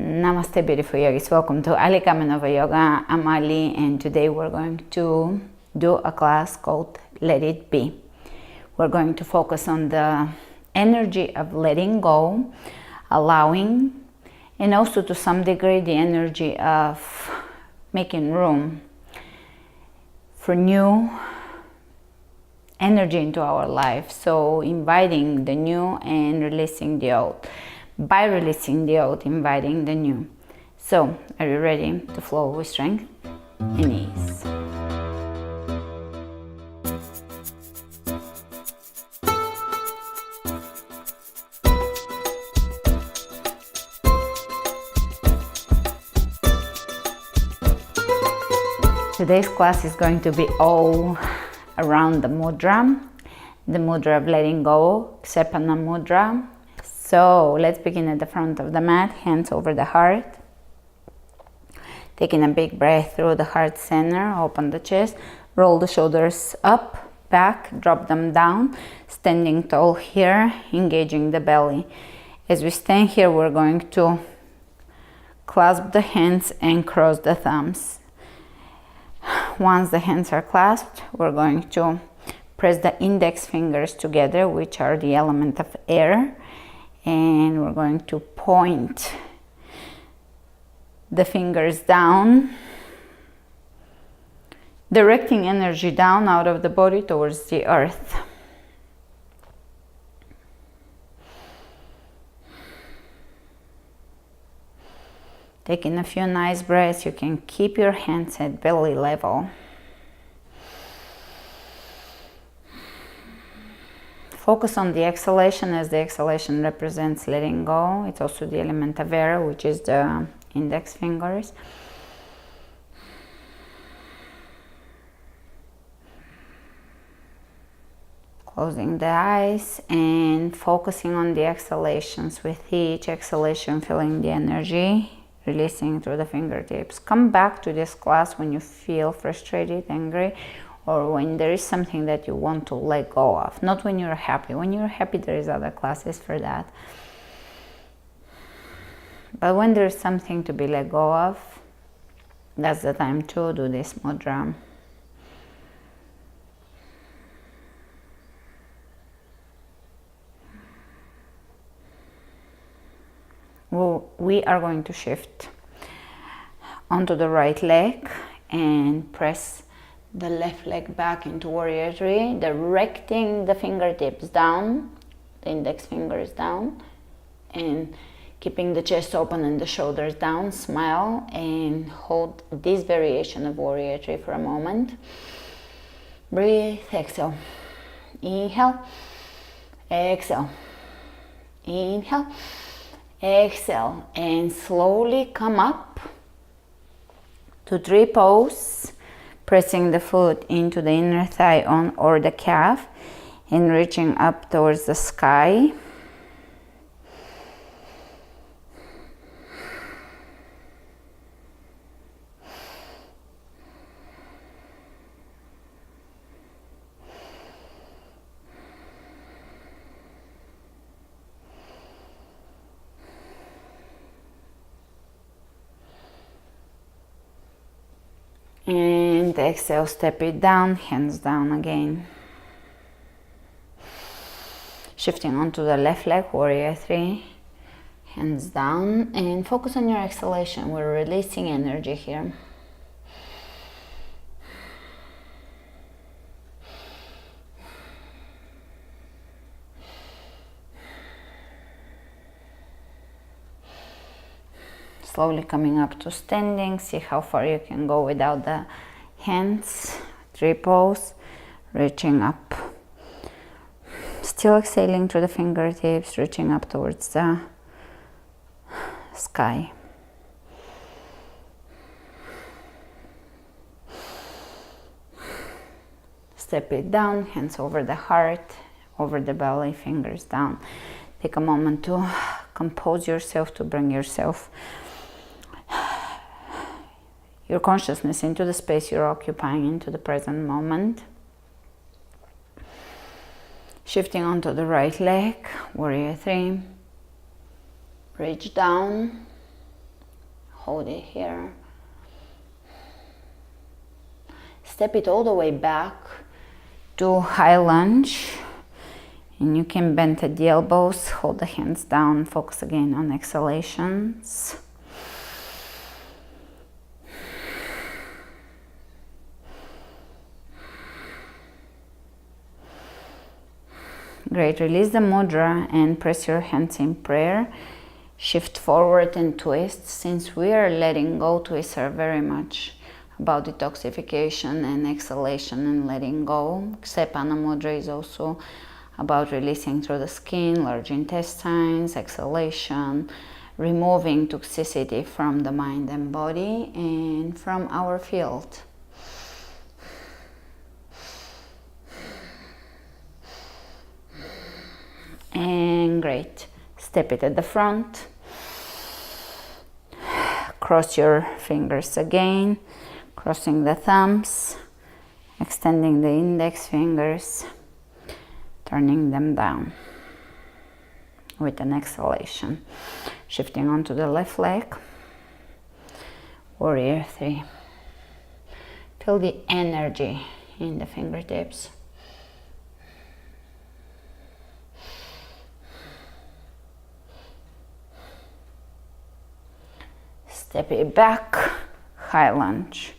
Namaste, beautiful yogis. Welcome to Ali Kamenova Yoga. I'm Ali, and today we're going to do a class called Let It Be. We're going to focus on the energy of letting go, allowing, and also to some degree the energy of making room for new energy into our life. So inviting the new and releasing the old. By releasing the old, inviting the new. So, are you ready to flow with strength and ease? Today's class is going to be all around the mudra of letting go, Ksepana Mudra. So let's begin at the front of the mat, hands over the heart. Taking a big breath through the heart center, open the chest, roll the shoulders up, back, drop them down, standing tall here, engaging the belly. As we stand here, we're going to clasp the hands and cross the thumbs. Once the hands are clasped, we're going to press the index fingers together, which are the element of air. And we're going to point the fingers down, directing energy down out of the body towards the earth. Taking a few nice breaths, you can keep your hands at belly level. Focus on the exhalation, as the exhalation represents letting go. It's also the element of air, which is the index fingers. Closing the eyes and focusing on the exhalations. With each exhalation, feeling the energy, releasing through the fingertips. Come back to this class when you feel frustrated, angry, or when there is something that you want to let go of. Not when you're happy. When you're happy, there is other classes for that. But when there is something to be let go of, that's the time to do this mudra. We are going to shift onto the right leg and press the left leg back into warrior three, directing the fingertips down, the index fingers down, and keeping the chest open and the shoulders down. Smile and hold this variation of warrior three for a moment. Breathe, exhale. Inhale, exhale. Inhale, exhale, and slowly come up to tree pose. Pressing the foot into the inner thigh on or the calf and reaching up towards the sky. And exhale, step it down, hands down again. Shifting onto the left leg, warrior three, hands down, and focus on your exhalation. We're releasing energy here. Slowly coming up to standing. See how far you can go without the hands. Tree pose, reaching up. Still exhaling through the fingertips, reaching up towards the sky. Step it down, hands over the heart, over the belly, fingers down. Take a moment to compose yourself, to bring yourself, your consciousness into the space you're occupying, into the present moment. Shifting onto the right leg, warrior three. Reach down, hold it here. Step it all the way back to high lunge, and you can bend at the elbows, hold the hands down, focus again on exhalations. Great, release the mudra and press your hands in prayer. Shift forward and twist. Since we are letting go, twists are very much about detoxification and exhalation and letting go. Ksepana Mudra is also about releasing through the skin, large intestines, exhalation, removing toxicity from the mind and body and from our field. And great. Step it at the front. Cross your fingers again, crossing the thumbs, extending the index fingers, turning them down with an exhalation. Shifting onto the left leg. Warrior 3. Feel the energy in the fingertips. Step it back, high lunge.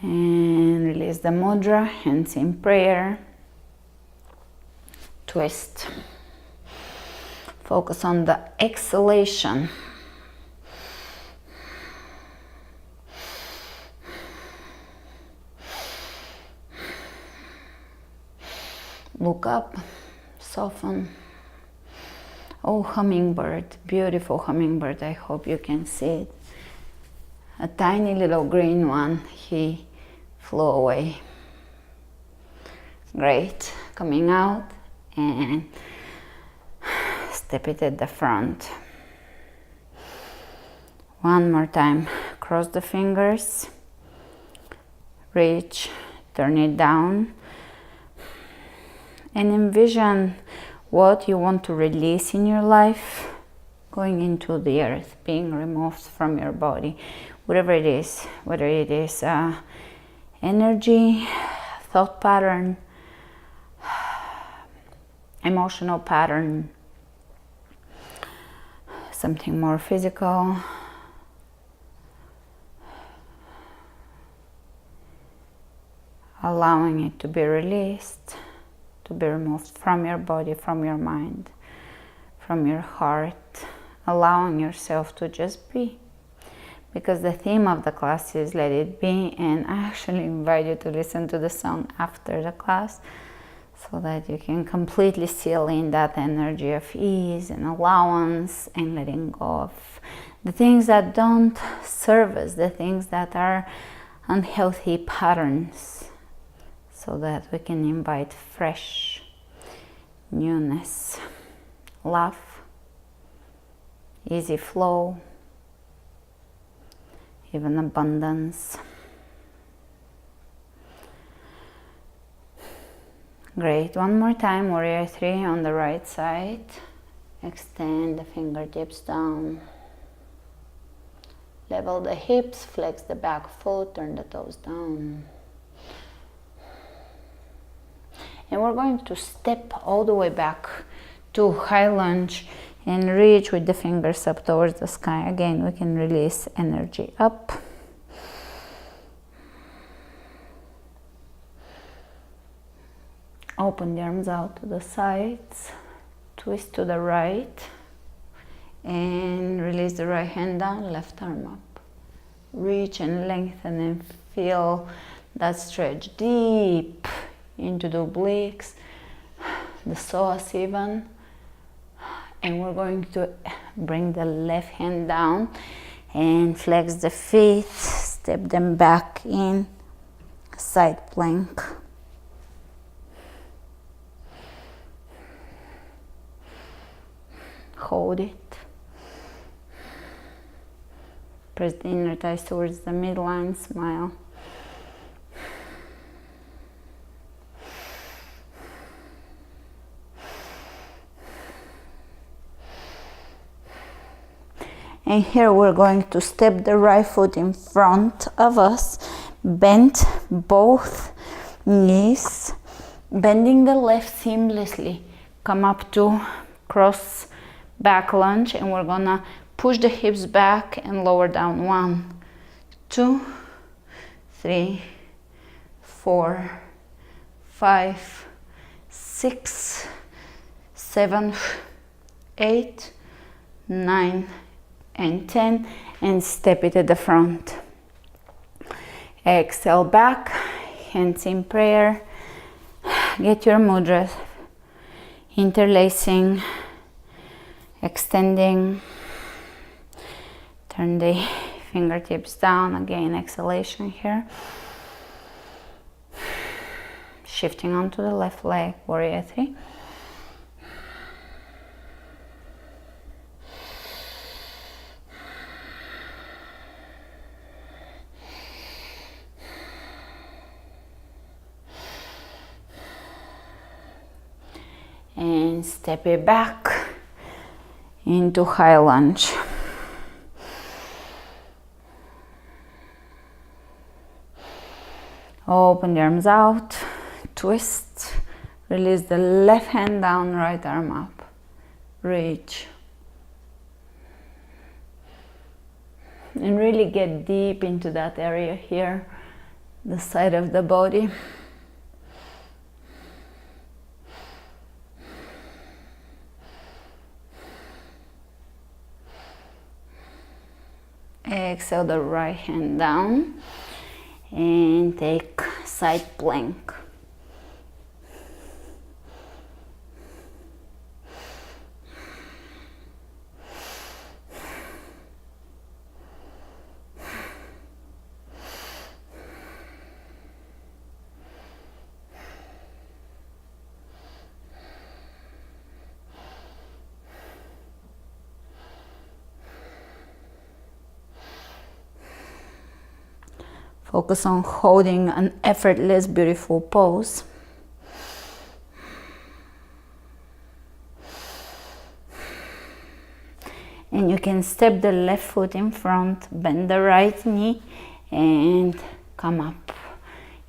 And release the mudra, hands in prayer. Twist. Focus on the exhalation. Look up, soften. Oh, hummingbird, beautiful hummingbird. I hope you can see it. A tiny little green one, he flew away. Great, coming out and step it at the front. One more time, cross the fingers, reach, turn it down, and envision what you want to release in your life going into the earth, being removed from your body, whatever it is, whether it is energy, thought pattern, emotional pattern, something more physical. Allowing it to be released, to be removed from your body, from your mind, from your heart. Allowing yourself to just be. Because the theme of the class is Let It Be, and I actually invite you to listen to the song after the class so that you can completely seal in that energy of ease and allowance and letting go of the things that don't serve us, the things that are unhealthy patterns, so that we can invite fresh newness, love, easy flow, even abundance. Great, one more time, Warrior 3 on the right side. Extend the fingertips down. Level the hips, flex the back foot, turn the toes down. And we're going to step all the way back to high lunge and reach with the fingers up towards the sky. Again, we can release energy up. Open the arms out to the sides, twist to the right, and release the right hand down, left arm up. Reach and lengthen and feel that stretch deep into the obliques, the psoas even. And we're going to bring the left hand down and flex the feet, step them back in, side plank. hold it. Press the inner thighs towards the midline, smile. And here we're going to step the right foot in front of us, bend both knees, bending the left seamlessly. Come up to cross back lunge, and we're gonna push the hips back and lower down. 1, 2, 3, 4, 5, 6, 7, 8, 9, and 10, and step it at the front. Exhale back, hands in prayer. Get your mudras, interlacing, extending. Turn the fingertips down, again exhalation here. Shifting onto the left leg, warrior 3. And step it back into high lunge. Open the arms out, twist, release the left hand down, right arm up, reach. And really get deep into that area here, the side of the body. Exhale the right hand down and take side plank. Focus on holding an effortless, beautiful pose. And you can step the left foot in front, bend the right knee, and come up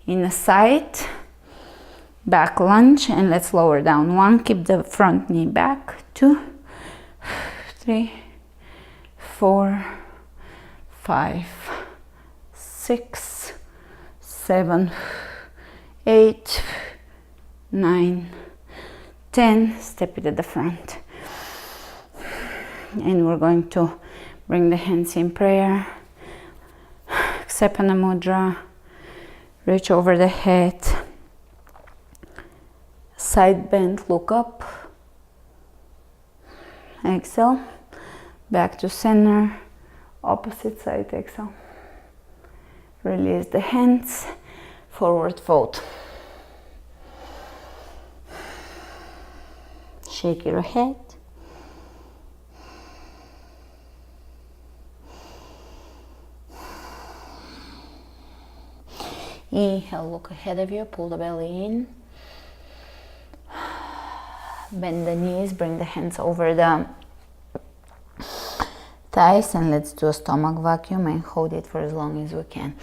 in a side back lunge. And let's lower down. 1, keep the front knee back. 2, 3, 4, 5, 6, 7, 8, 9, 10. Step it at the front. And we're going to bring the hands in prayer. Ksepana Mudra. Reach over the head. Side bend, look up. Exhale. Back to center. Opposite side, exhale. Release the hands. Forward fold. Shake your head. Inhale, look ahead of you, pull the belly in. Bend the knees, bring the hands over the thighs, and let's do a stomach vacuum and hold it for as long as we can.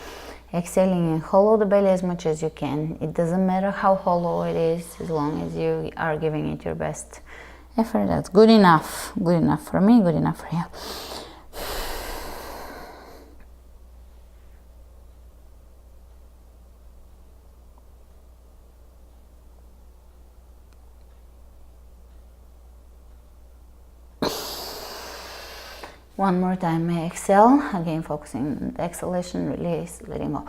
Exhaling and hollow the belly as much as you can. It doesn't matter how hollow it is, as long as you are giving it your best effort. That's good enough. Good enough for me, good enough for you. One more time, exhale, again focusing on the exhalation, release, letting go.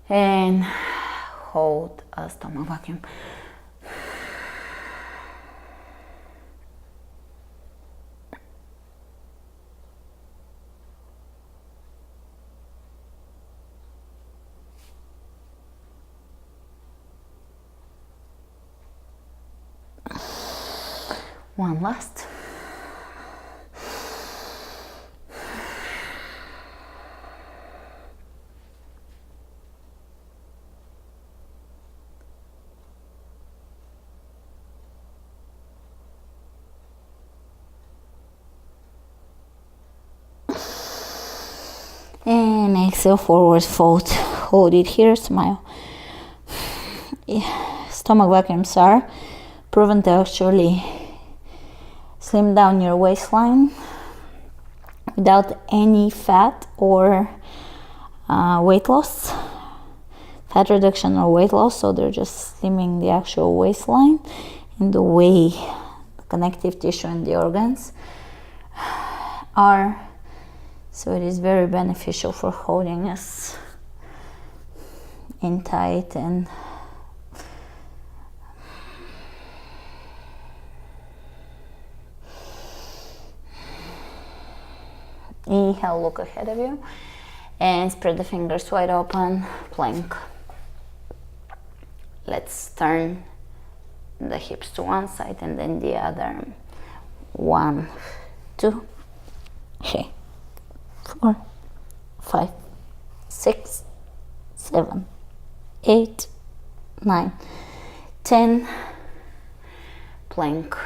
And hold a stomach vacuum. One last. And exhale, forward fold. Hold it here, smile. Stomach vacuums are proven to actually slim down your waistline without any fat or weight loss, fat reduction or weight loss. So they're just slimming the actual waistline and the way the connective tissue and the organs are. So it is very beneficial for holding us in tight and inhale, look ahead of you and spread the fingers wide open, plank. Let's turn the hips to one side and then the other. 1, 2, 3, 4, 5, 6, 7, 8, 9, 10. Plank.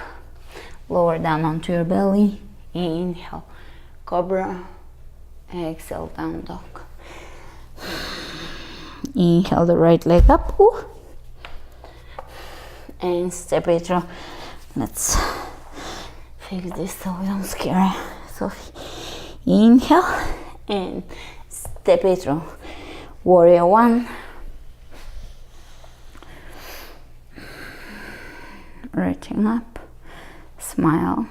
Lower down onto your belly. Inhale, cobra. Exhale, down dog. Inhale the right leg up. Ooh. And step it through. Let's fix this so we don't scare Sophie. Inhale and step it through. Warrior 1. Reaching up. Smile.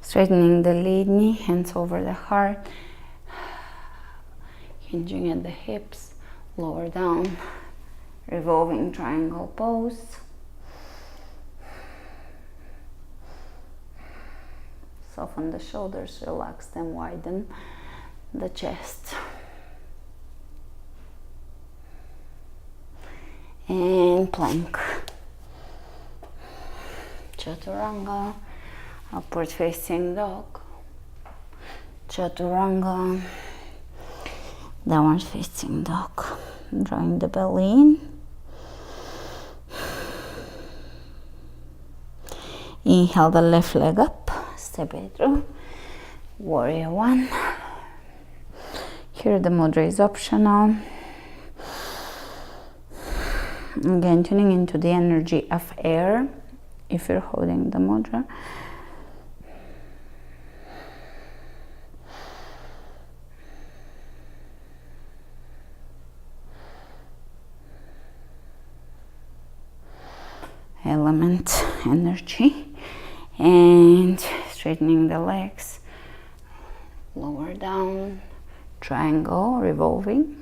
Straightening the lead knee, hands over the heart, hinging at the hips, lower down, revolving triangle pose. Soften the shoulders, relax them, widen the chest. And plank. Chaturanga. Upward facing dog, chaturanga, downward facing dog. Drawing the belly in. Inhale the left leg up, step it through. Warrior 1. Here the mudra is optional. Again, tuning into the energy of air if you're holding the mudra. Element energy, and straightening the legs, lower down, triangle, revolving.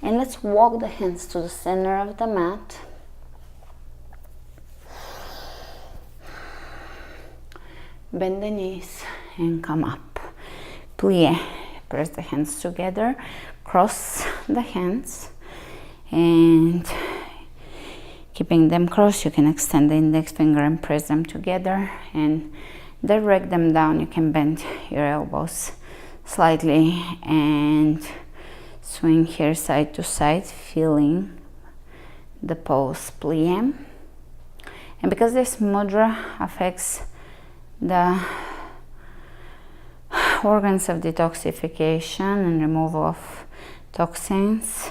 And let's walk the hands to the center of the mat. Bend the knees and come up. Plie. Press the hands together. Cross the hands. And keeping them crossed, you can extend the index finger and press them together. And direct them down. You can bend your elbows slightly and swing here side to side, feeling the pose. Plie. And because this mudra affects the organs of detoxification and removal of toxins,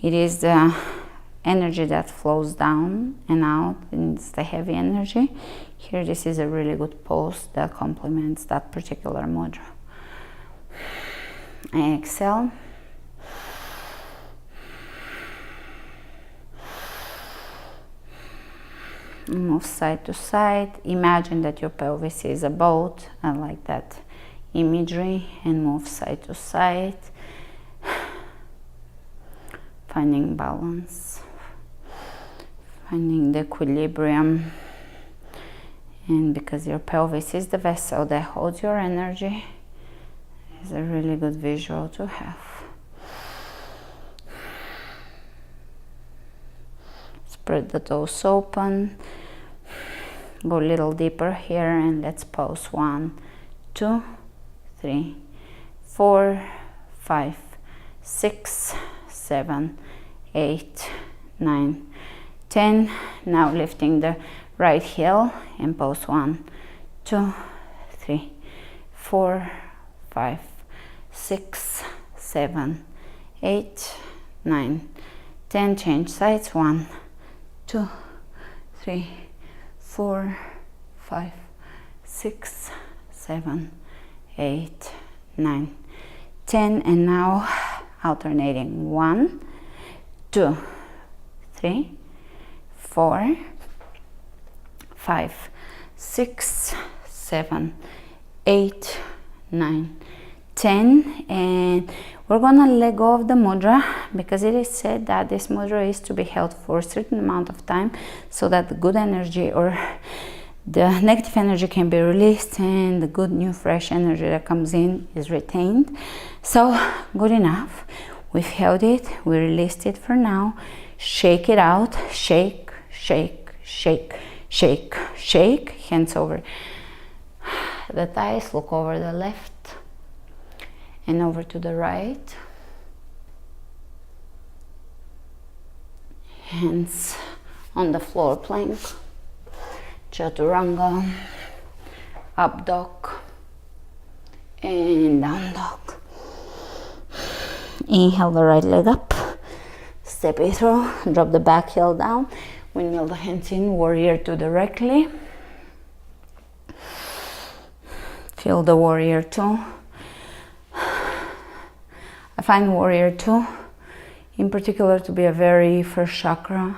it is the energy that flows down and out, and it's the heavy energy. Here, this is a really good pose that complements that particular mudra. Exhale. Move side to side. Imagine that your pelvis is a boat. I like that imagery. And move side to side. Finding balance. Finding the equilibrium. And because your pelvis is the vessel that holds your energy, is a really good visual to have. Spread the toes open. Go a little deeper here and let's pause. 1, 2, 3, 4, 5, 6, 7, 8, 9, 10. Now lifting the right heel and pose. 1, 2, 3, 4, 5, 6, 7, 8, 9, 10. Change sides. 1, 2, 3, 4, 5, 6, 7, 8, 9, 10. And now alternating. 1, 2, 3, 4, 5, 6, 7, 8, 9, 10. And we're gonna let go of the mudra, because it is said that this mudra is to be held for a certain amount of time so that the good energy or the negative energy can be released and the good new fresh energy that comes in is retained. So good enough, we've held it, we released it for now. Shake it out. Shake, shake, shake, shake, shake. Hands over the thighs. Look over the left and over to the right. Hands on the floor, plank, chaturanga, up dog, and down dog. Inhale the right leg up, step it through, drop the back heel down, windmill the hands in, warrior two directly. Feel the warrior two. I find warrior two in particular to be a very first chakra,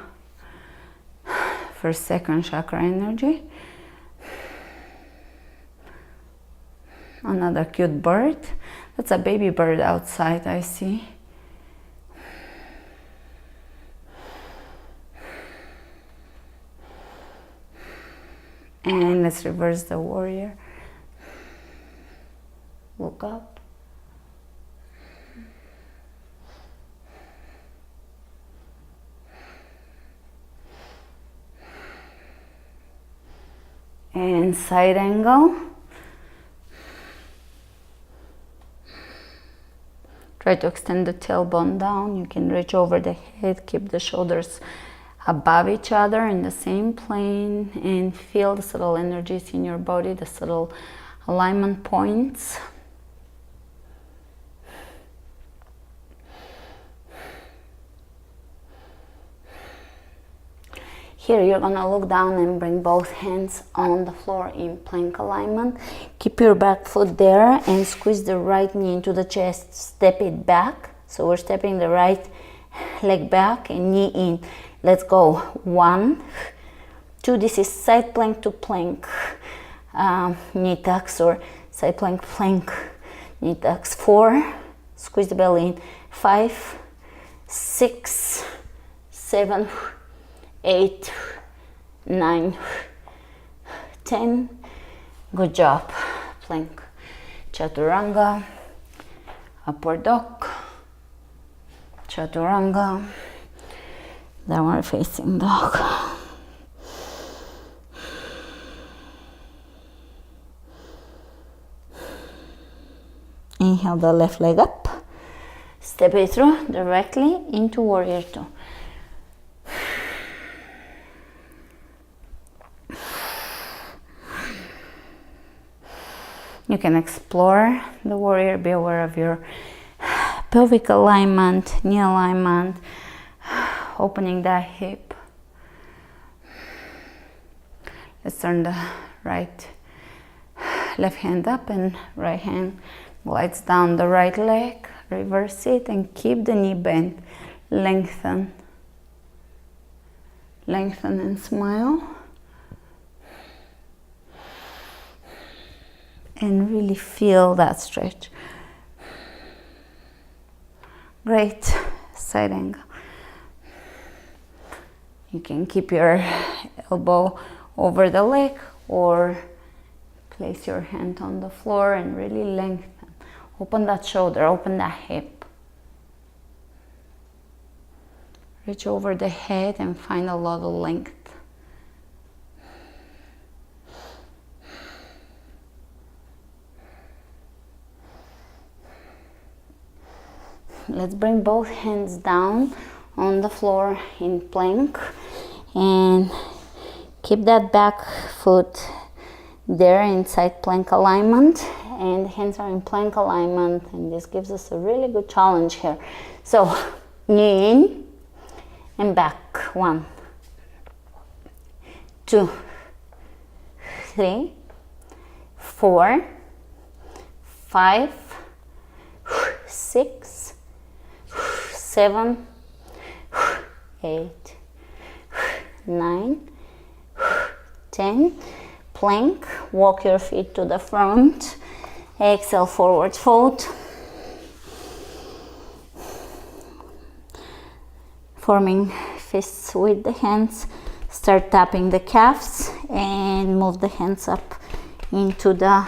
first second chakra energy. Another cute bird. That's a baby bird outside, I see. And let's reverse the warrior. Look up. And side angle. Try to extend the tailbone down. You can reach over the head, keep the shoulders above each other in the same plane, and feel the subtle energies in your body, the subtle alignment points. Here you're gonna look down and bring both hands on the floor in plank alignment. Keep your back foot there and squeeze the right knee into the chest. Step it back. So we're stepping the right leg back and knee in. Let's go. 1, 2. This is side plank to plank. Knee tucks, or side plank, plank, knee tucks. 4. Squeeze the belly in. 5, 6, 7, 8, 9, 10. Good job. Plank, chaturanga, upward dog, chaturanga, downward facing dog. Inhale the left leg up, step it through directly into warrior two. You can explore the warrior, be aware of your pelvic alignment, knee alignment, opening that hip. Let's turn the left hand up and right hand glides down the right leg. Reverse it and keep the knee bent. Lengthen. Lengthen and smile. And really feel that stretch. Great. Side angle. You can keep your elbow over the leg or place your hand on the floor and really lengthen. Open that shoulder, open that hip. Reach over the head and find a lot of length. Let's bring both hands down on the floor in plank and keep that back foot there inside plank alignment, and hands are in plank alignment, and this gives us a really good challenge here. So knee in and back. 1, 2, 3, 4, 5, 6, 7, 8, 9, 10. Plank, walk your feet to the front. Exhale, forward fold. Forming fists with the hands. Start tapping the calves and move the hands up into the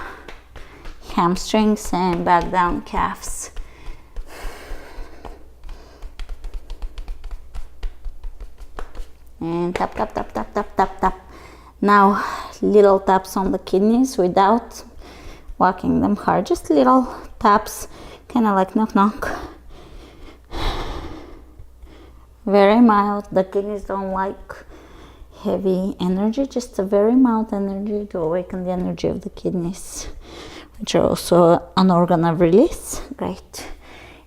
hamstrings and back down calves. And tap, tap, tap, tap, tap, tap, tap. Now, little taps on the kidneys without walking them hard. Just little taps, kind of like knock, knock. Very mild. The kidneys don't like heavy energy, just a very mild energy to awaken the energy of the kidneys, which are also an organ of release. Great.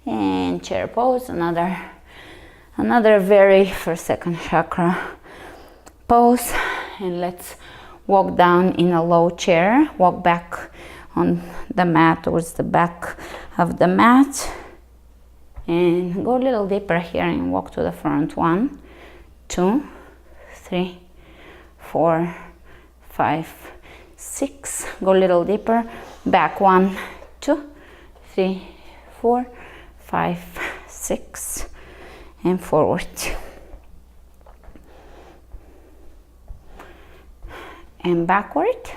And chair pose, another very for second chakra pose. And let's walk down in a low chair. Walk back on the mat towards the back of the mat. And go a little deeper here and walk to the front. 1, 2, 3, 4, 5, 6. Go a little deeper. Back. 1, 2, 3, 4, 5, 6. And forward. And backward.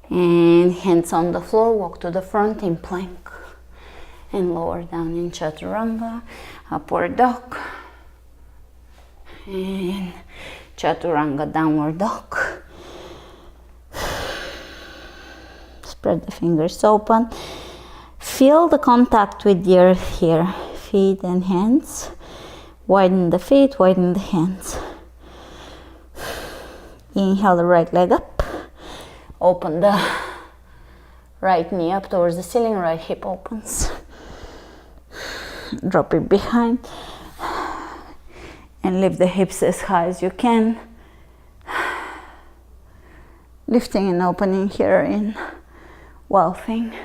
And hands on the floor, walk to the front in plank. And lower down in chaturanga, upward dog. And chaturanga, downward dog. Spread the fingers open. Feel the contact with the earth here, feet and hands. Widen the feet, widen the hands. Inhale the right leg up. Open the right knee up towards the ceiling, right hip opens. Drop it behind. And lift the hips as high as you can. Lifting and opening here in Wowthing.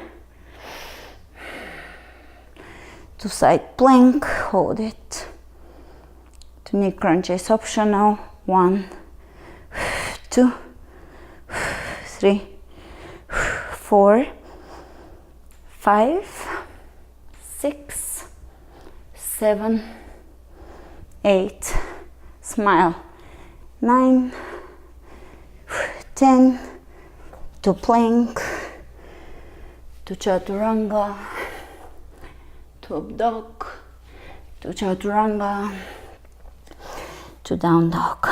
To side plank, hold it. To knee crunch is optional. 1, 2, 3, 4, 5, 6, 7, 8. Smile. 9, 10. To plank. To chaturanga. To up dog. To chaturanga. To down dog.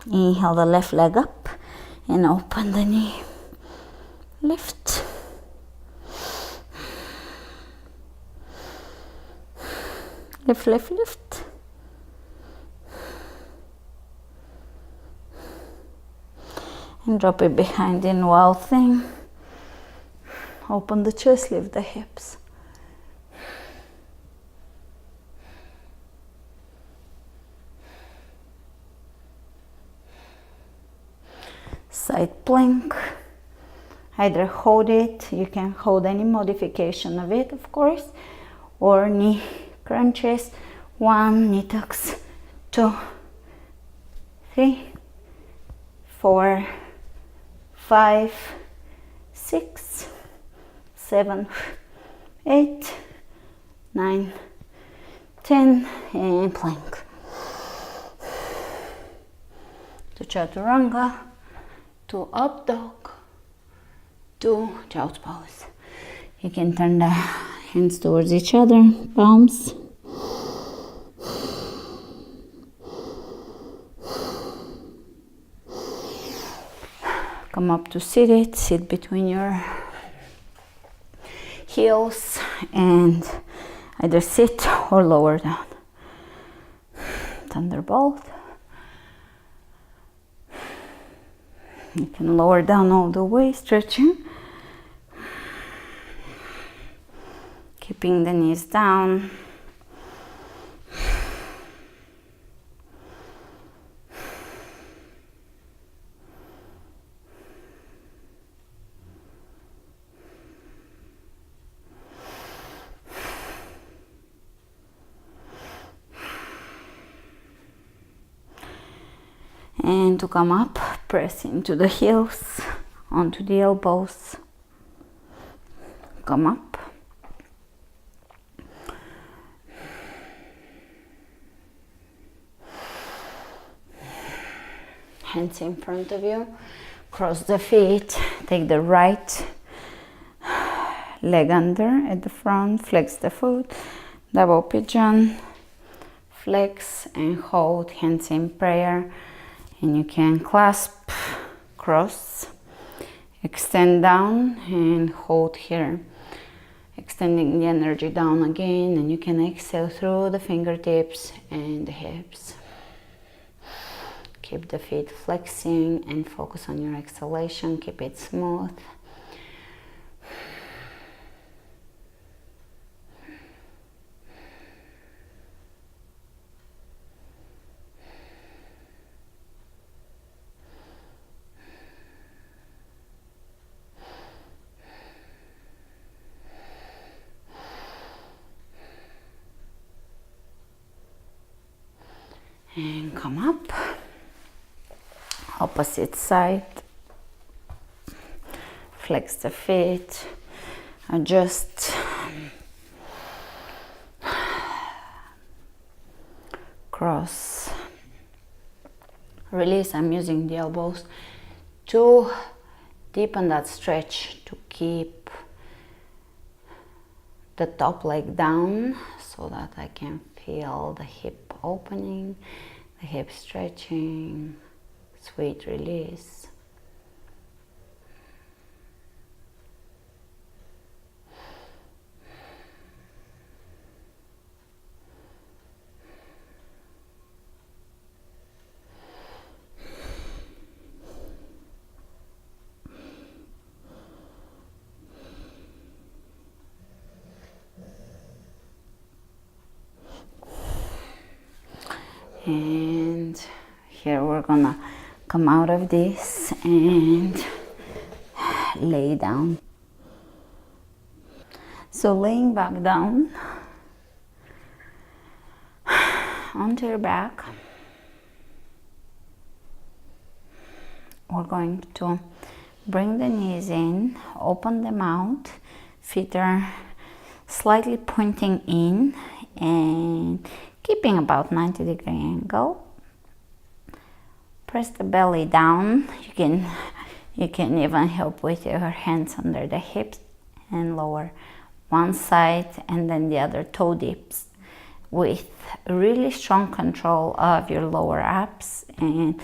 Inhale the left leg up and open the knee. Lift. Lift, lift, lift. And drop it behind in Wowthing. Open the chest, lift the hips. Side plank. Either hold it, you can hold any modification of it, of course, or knee crunches. 1, knee tucks. 2, 3, 4, 5, 6, 7, 8, 9, 10, and plank. chaturanga, to up dog, to child's pose. You can turn the hands towards each other, palms. Come up to seated, sit between your heels and either sit or lower down. Thunderbolt. You can lower down all the way, stretching. Keeping the knees down. And to come up, press into the heels, onto the elbows. Come up. Hands in front of you. Cross the feet. Take the right leg under at the front. Flex the foot. Double pigeon. Flex and hold. Hands in prayer. And you can clasp, cross, extend down and hold here. Extending the energy down again, and you can exhale through the fingertips and the hips. Keep the feet flexing and focus on your exhalation. Keep it smooth. And come up, opposite side, flex the feet, adjust, cross, release. I'm using the elbows to deepen that stretch, to keep the top leg down so that I can feel the hip opening, the hip stretching, sweet release. And here we're gonna come out of this and lay down. So laying back down onto your back, we're going to bring the knees in, open them out, feet are slightly pointing in and keeping about 90-degree angle. Press the belly down. You can even help with your hands under the hips and lower one side and then the other toe dips with really strong control of your lower abs, and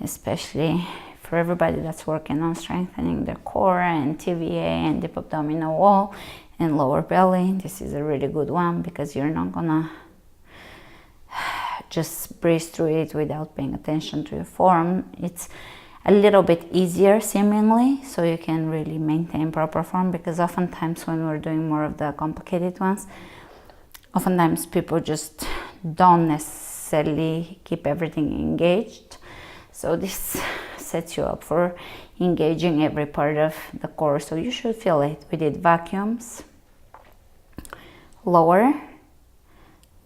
especially for everybody that's working on strengthening their core and TVA and deep abdominal wall and lower belly. This is a really good one because you're not gonna just breeze through it without paying attention to your form. It's a little bit easier seemingly, so you can really maintain proper form, because oftentimes when we're doing more of the complicated ones, oftentimes people just don't necessarily keep everything engaged. So this sets you up for engaging every part of the core, so you should feel it. We did vacuums, lower,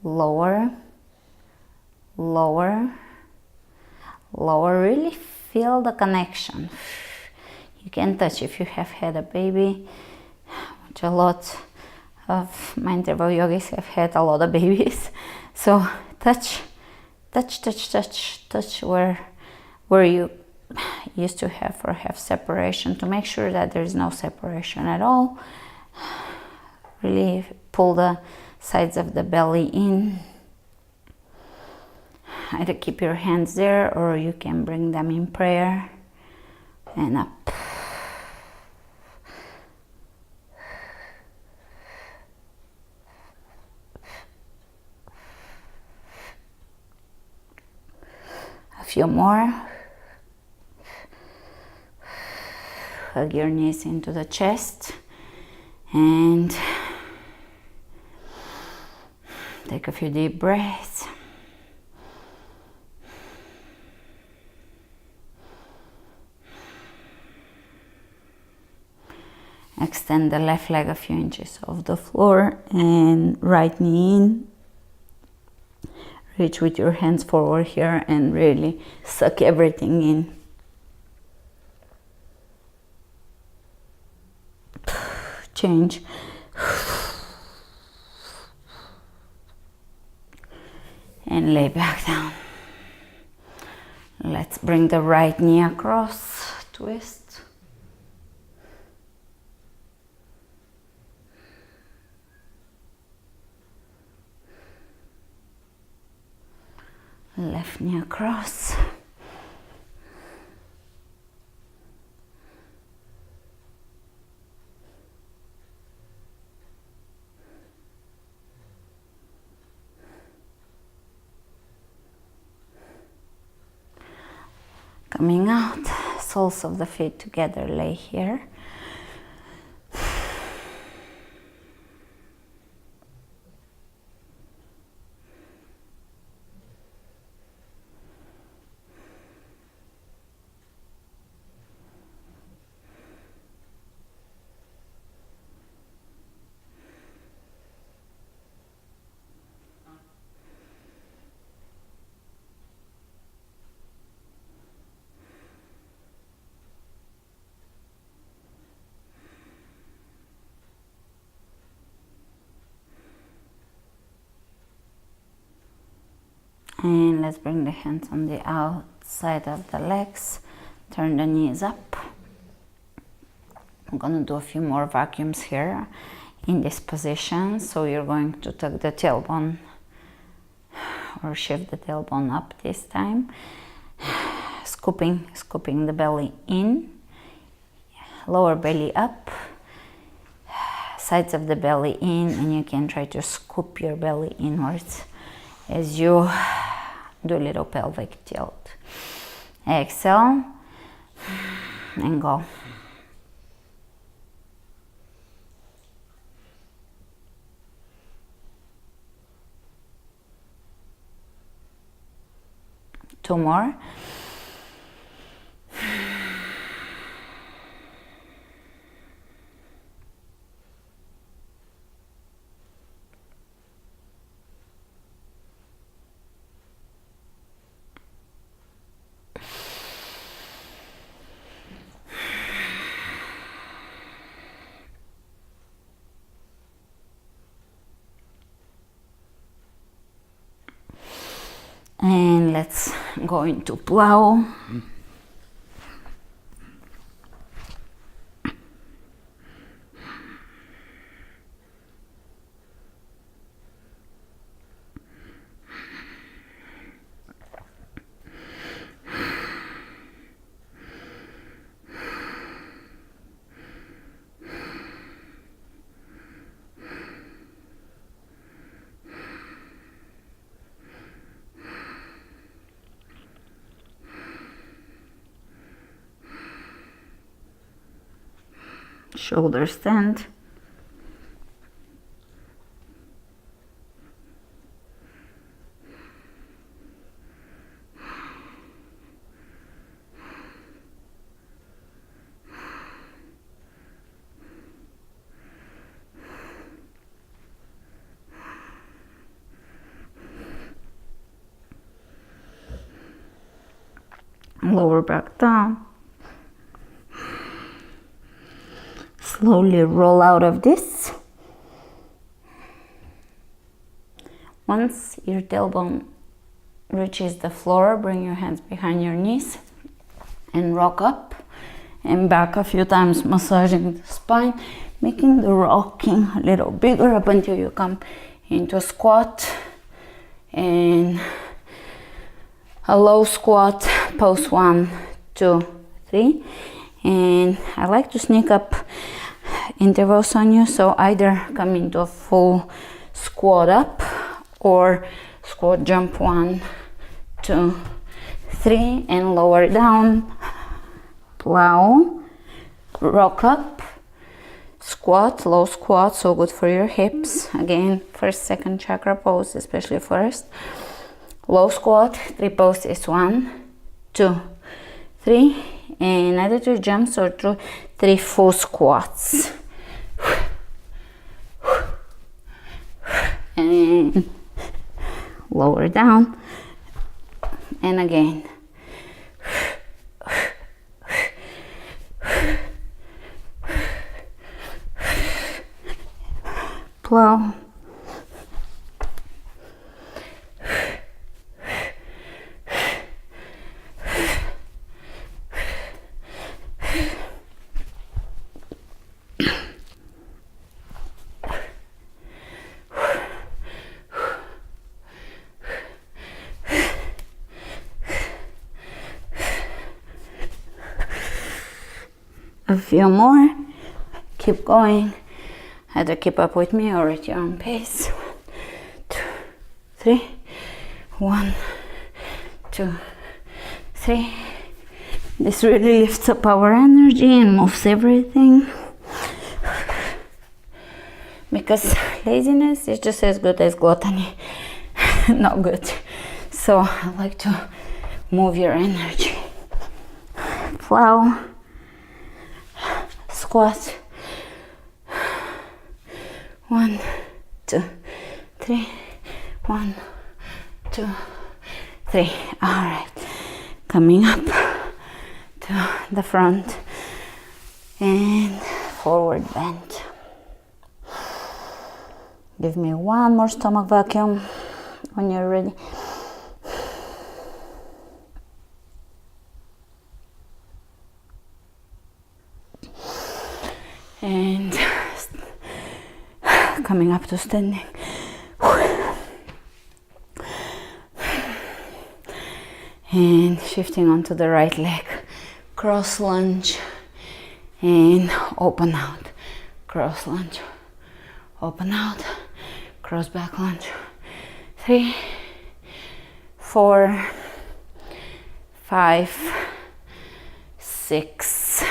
lower, lower, lower. Really feel the connection. You can touch if you have had a baby, which a lot of my interval yogis have had a lot of babies. So touch, touch, touch, touch, touch where where you used to have separation, to make sure that there is no separation at all. Really pull the sides of the belly in. Either keep your hands there or you can bring them in prayer and up. A few more. Hug your knees into the chest and take a few deep breaths. Extend the left leg a few inches off the floor and right knee in. Reach with your hands forward here and really suck everything in. Change. And lay back down. Let's bring the right knee across, twist. Left knee across. Coming out, soles of the feet together, lay here. And let's bring the hands on the outside of the legs. Turn the knees up. I'm gonna do a few more vacuums here in this position. So you're going to tuck the tailbone or shift the tailbone up this time. Scooping the belly in. Lower belly up. Sides of the belly in, and you can try to scoop your belly inwards as you do a little pelvic tilt. Exhale and go. Two more. And let's go into plow. Shoulder stand. Lower back down. Slowly roll out of this. Once your tailbone reaches the floor, bring your hands behind your knees. and rock up and back a few times, massaging the spine, making the rocking a little bigger up until you come into a squat and a low squat, pose 1, 2, 3. And I like to sneak up intervals on you, so either come into a full squat up or squat jump 1, 2, 3 and lower down, plow, rock up, squat, low squat, so good for your hips. Again, first, second chakra pose, especially first. Low squat, 3 poses, 1, 2, 3, and either 2 jumps or 3 full squats. And lower down, and again. Plow. A few more. Keep going. Either keep up with me or at your own pace. 1, 2, 3. 1, 2, 3. This really lifts up our energy and moves everything. Because laziness is just as good as gluttony. Not good. So I like to move your energy. Plow. Squat. 1, 2, 3. 1, 2, 3. All right. Coming up to the front and forward bend. Give me one more stomach vacuum when you're ready. And coming up to standing. And shifting onto the right leg. Cross lunge and open out. Cross lunge, open out, cross back lunge. 3, 4, 5, 6,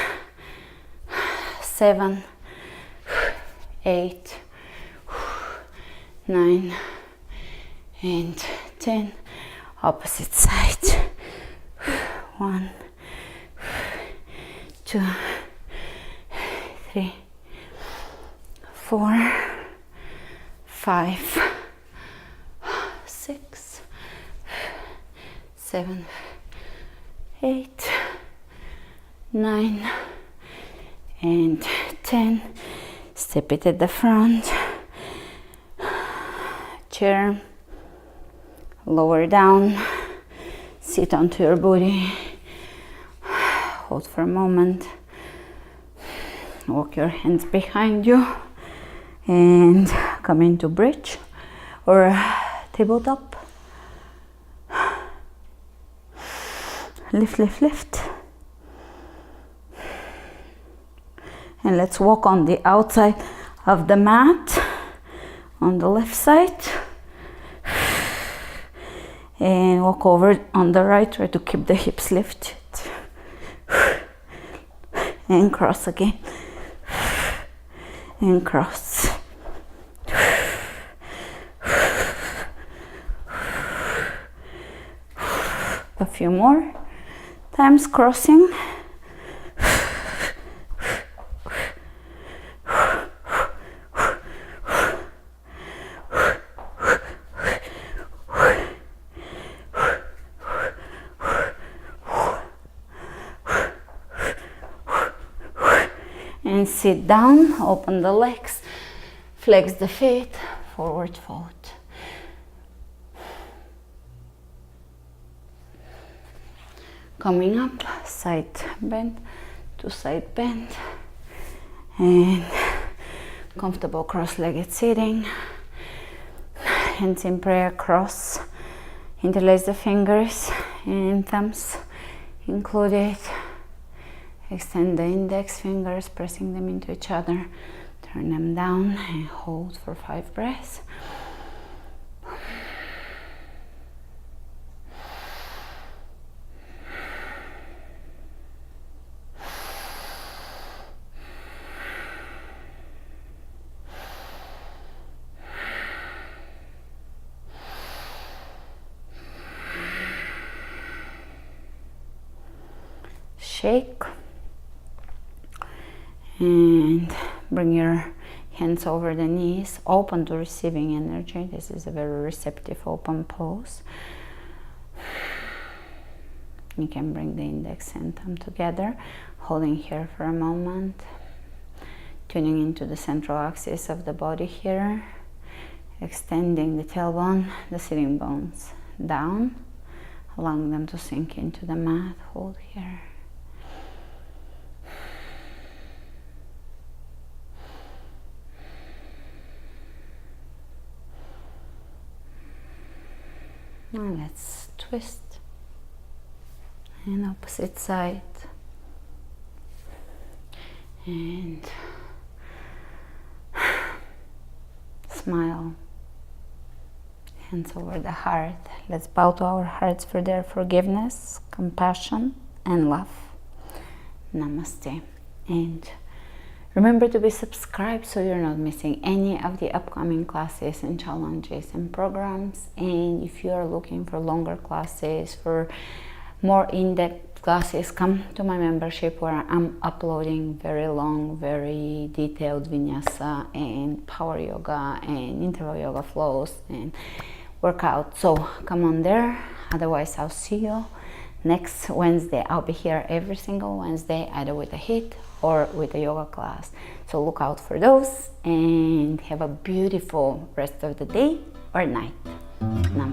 7, 8, 9, and 10. Opposite side. 1, 2, 3, 4, 5, 6, 7, 8, 9, and 10. Step it at the front. Chair. Lower down. Sit onto your booty. Hold for a moment. Walk your hands behind you and come into bridge or tabletop. Lift, lift, lift. And let's walk on the outside of the mat on the left side. And walk over on the right, try to keep the hips lifted. And cross again. And cross. A few more times crossing. And sit down, open the legs, flex the feet, forward fold. Coming up side bend to side bend, and comfortable cross-legged sitting. Hands in prayer, cross, interlace the fingers and thumbs included. Extend the index fingers, pressing them into each other. Turn them down and hold for 5 breaths. Shake and bring your hands over the knees, open to receiving energy. This is a very receptive open pose. You can bring the index and thumb together, holding here for a moment, tuning into the central axis of the body here, extending the tailbone, the sitting bones down, allowing them to sink into the mat. Hold here. Now let's twist, and opposite side, and smile, hands over the heart. Let's bow to our hearts for their forgiveness, compassion, and love. Namaste. And remember to be subscribed so you're not missing any of the upcoming classes and challenges and programs. And if you are looking for longer classes, for more in-depth classes, come to my membership where I'm uploading very long, very detailed Vinyasa and power yoga and interval yoga flows and workout. So come on there. Otherwise, I'll see you next Wednesday. I'll be here every single Wednesday, either with a HIIT or with a yoga class. So look out for those and have a beautiful rest of the day or night. Namaste.